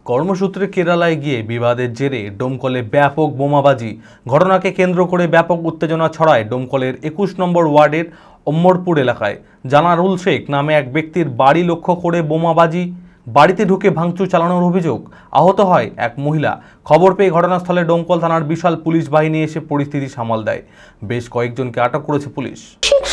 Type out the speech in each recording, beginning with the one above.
কর্মসূত্রে কেরালায় গিয়ে বিবাদের জেরে ডোমকলে ব্যাপক বোমাবাজি। ঘটনাকে কেন্দ্র করে ব্যাপক উত্তেজনা ছড়ায় ডোমকলের 21 নম্বর ওয়ার্ডের অম্মরপুর এলাকায়। জানারুল শেখ নামে এক ব্যক্তির বাড়ি লক্ষ্য করে বোমাবাজি, বাড়িতে ঢুকে ভাঙচুর চালানোর অভিযোগ। আহত হয় এক মহিলা। খবর পেয়ে ঘটনাস্থলে ডোমকল থানার বিশাল পুলিশ বাহিনী এসে পরিস্থিতি সামাল দেয়। বেশ কয়েকজনকে আটক করেছে পুলিশ।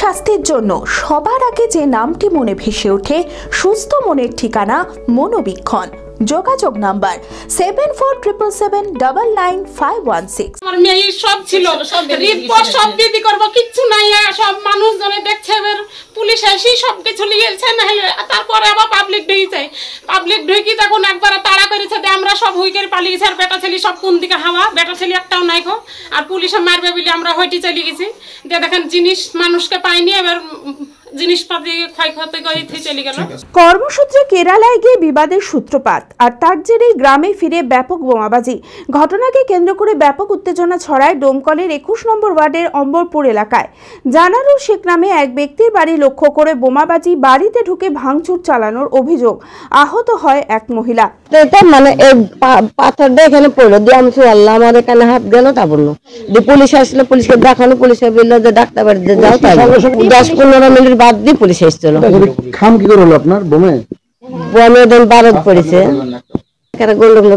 স্বাস্থ্যের জন্য সবার আগে যে নামটি মনে ভেসে ওঠে, সুস্থ মনের ঠিকানা মনোবীক্ষণ। যোগাযোগ নাম্বার 7477799516। আমার মেয়ে সব ছিল, রিপোর্ট সব দিদি করব, কিচ্ছু নাই। সব মানুষ জনে দেখছে, এবার পুলিশ এসে সব কিছু লিয়েছে। না হলে তারপরে আবার পাবলিক ঢুকেছে। পাবলিক ঢুকি তখন একবার তাড়া করেছে, আমরা সব হুইকের পালিয়েছি। আর বেটা ছেলে সব কোন দিকে হাওয়া, বেটা ছেলে একটাও নাই খো। আর পুলিশে মারবে বলে আমরা হইটি চলে গেছি। দেখেন জিনিস মানুষকে পাইনি, এবার জিনিসপাতি ক্ষয়ক্ষতি করে চলে গেল। কর্মসূত্রে কেরালায় গিয়ে বিবাদের সূত্রপাত, আর তার জেরেই গ্রামে ফিরে ব্যাপক বোমাবাজি। ঘটনাকে কেন্দ্র করে ব্যাপক উত্তেজনা ছড়ায় ডোমকলের 21 নম্বর ওয়ার্ডের অম্বরপুর এলাকায়। জানারুল শেখ নামে এক ব্যক্তির বাড়ি লক্ষ্য করে বোমাবাজি, বাড়িতে ঢুকে ভাঙচুর চালানোর অভিযোগ। আহত হয় এক মহিলা। মানে পাথরটা এখানে পড়লো দিয়ে আমি আল্লাহ আমার এখানে হাত গেল, তা বললো পুলিশ আসলে, পুলিশকে দেখানো, পুলিশে বললো যে ডাক্তার বাড়িতে যাও। 10-15 মিনিট বাদ দিয়ে পুলিশ এসেছিল। খাম কি করে হলো আপনার বোমে? বোমে বারোদ পড়েছে।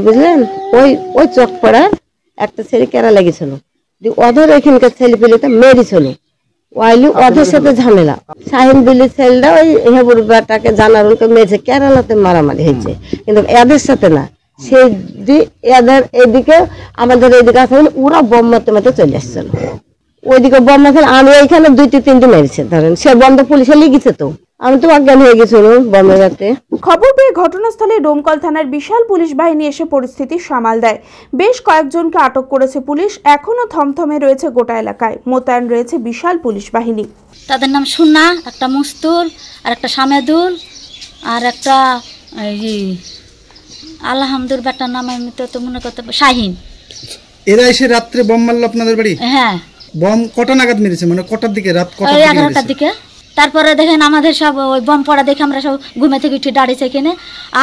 বুঝলেন, ওই চোখ পড়ার একটা ছেলে কেরা লেগেছিল, ওদের এখানকার ছেলে পেলেটা মেরেছিল। ওয়াইলি ওদের সাথে ঝামেলা। শাহিন বিলির ছেলেটা ওই হেবুর বেটাকে জানারুলকে মেরেছে। কেরালাতে মারামারি হয়েছে, কিন্তু এদের সাথে না। সে এদের এদিকে আমাদের এদিকে আছে, ওরা বোম মারতে মারতে চলে আসছিল। ওইদিকে বোম মারছে, আমি এইখানে 2-3টি মেরেছে। ধরেন সে বন্ধ পুলিশে লেগেছে, তো আমি তো অজ্ঞান হয়ে গেছিল বোমে যাতে। খবর পেয়ে ঘটনাস্থলে ডোমকল থানার বিশাল পুলিশ বাহিনী এসে পরিস্থিতি সামাল দেয়। বেশ কয়েকজনকে আটক করেছে পুলিশ। এখনো থমথমে রয়েছে গোটা এলাকায়, মোতায়েন রয়েছে বিশাল পুলিশ বাহিনী। তাদের নাম সুন্না, একটা মুস্তুল, আর একটা সামেদুল, আর একটা আলহামদুল বেটার নাম আমি তো মনে করতে শাহিন। এরা এসে রাত্রে বম মারলো আপনাদের বাড়ি? হ্যাঁ। বম কটা নাগাদ মেরেছে? মানে কটার দিকে? রাত 11টার দিকে। তারপরে দেখেন আমাদের সব ওই বম পড়া দেখে আমরা সব ঘুমে থেকে উঠে দাঁড়িয়েছে এখানে।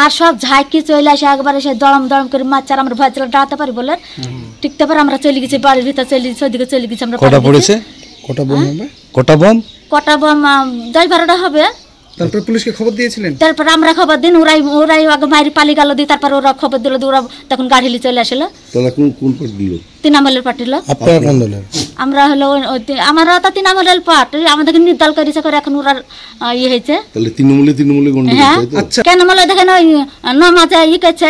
আর সব ঝাঁকি চলে আসে একবার, এসে দড়ম দড়ম করে মারছে। আমরা ভয় চলে দাঁড়াতে পারি বলে টিকতে পারে। আমরা চলে গেছি বাড়ির ভিতরে, চলে গেছি ওদিকে, চলে গেছি আমরা। কটা পড়েছে? কটা বম হবে? কটা বম 10-12টা হবে। তারপর পুলিশকে খবর দিয়েছিলেন? তারপর আমরা খবর দিন, ওরাই আগে মারি পালি গেল দিয়ে, তারপর ওরা খবর দিল, ওরা তখন গাড়ি নিয়ে চলে আসলো। কোন পার্টি দিল? তৃণমূলের পার্টি লোক। আপনারা কোন দলের? আমরা হলো আমরা তো তৃণমূলের পার্টি, আমাদেরকে নির্দল করেছে করে এখন ওরা ইয়ে হয়েছে। তাহলে তৃণমূলে গন্ডগোল। হ্যাঁ। কেন বলে দেখেন ওই নমাজে ই করছে,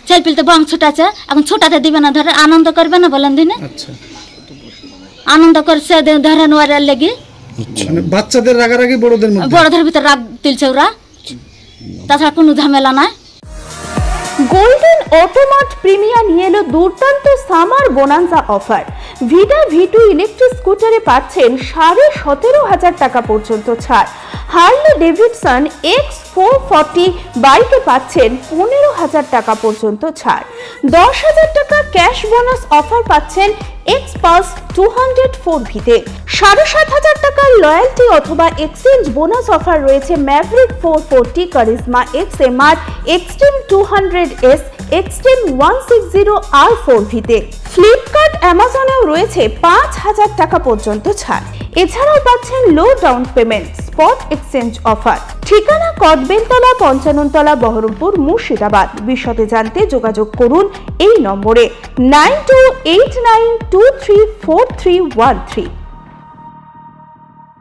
ছেলপিলতে বম ছুটাছে, এখন ছুটাতে দিবে না, ধরে আনন্দ করবে না বলেন দিনে। আনন্দ করছে ধরেন ওরা লেগে। মানে বাচ্চাদের রাগারাগি বড়দের ভিতরে রাগ তুলছে ওরা, তাছাড়া কোনো ঝামেলা নাই। গোল্ডেন অটোমার্ট প্রিমিয়া নিয়ে এলো দুর্দান্ত summer bonanza offer. Vida V2 electric স্কুটারে পাচ্ছেন 17,500 টাকা পর্যন্ত ছাড়। হার্লে ডেভিডসন X440 বাইকে পাচ্ছেন 15,000 টাকা পর্যন্ত ছাড়। 10,000 টাকা ক্যাশ বোনাস অফার পাচ্ছেন X-Pulse 204V-তে। 7,500 টাকার লয়্যালটি অথবা এক্সচেঞ্জ বোনাস অফার রয়েছে Mavrick 440, Karizma XMR, Xtreme 200S, Xtreme 160R4V-তে। ফ্লিপকার্ট, অ্যামাজনেও রয়েছে 5,000 টাকা পর্যন্ত ছাড়। এছাড়াও পাচ্ছেন low down payment, spot exchange offer. ঠিকানা কদবেলতলা, 55 তলা, বহরমপুর, মুর্শিদাবাদ। বিশদে জানতে যোগাযোগ করুন এই নম্বরে 9289234313।